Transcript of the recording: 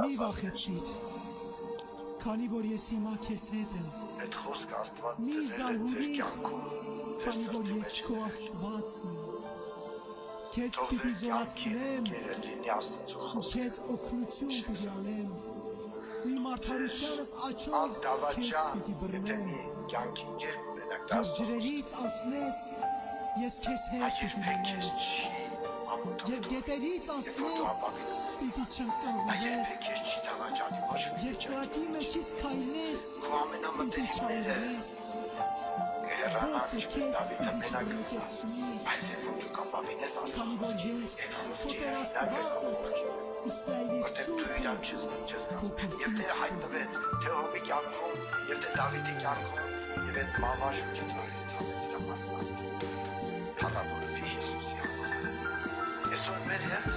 Մի վախեցիր, քանի որ ես հիմա քեզ հետ եմ։ Այդ խոսքը Աստված Մի ձեր զարհուրի, կյանքում, ձեր քանի որ սրտի ես մեջ քո է։ Աստվածն եմ։ Քեզ Թող պիտի ձեր կյանքի զորացնեմ, գերը լինի Աստծո ու խոսքը։ քեզ օգնություն պիտի անեմ։ Ու իմ արդարությանս աչով քեզ Անդավաճան, պիտի եթե բռնեմ։ մի կյանքի գեր ունենաք, դա Եվ Աստծո ջրերից ասնես, ես քեզ հետ Այդ պիտի երբեք լինեմ։ քեզ չի ամոթորթում։ Եվ գետերից ասնես, պիտի Այդ չընկղվես։ երբեք քեզ չի դավաճանի ոչ մի Եվ կրակի մեջից քայլես, Քո պիտի ամենամտերիմները չայրես։ կհեռանան Ոցը քեզ Դավիթը պիտի մենակ չգրկեցնի, Բայց երբ որ դու կապավինես քանի որ ես քո Տեր Աստվածը, Իսրայելի Որտեղ դու իրան Սուրբը, չես գասում Եվ Տերը հայտնվեց թե Հոբի կյանքում Եվ թե Դավիթի կյանքում Եվ այդ մամաշուկի դորից հանեց իր մարդկանց Փառավորվի Հիսուսի անունը Այսօր մեր հետ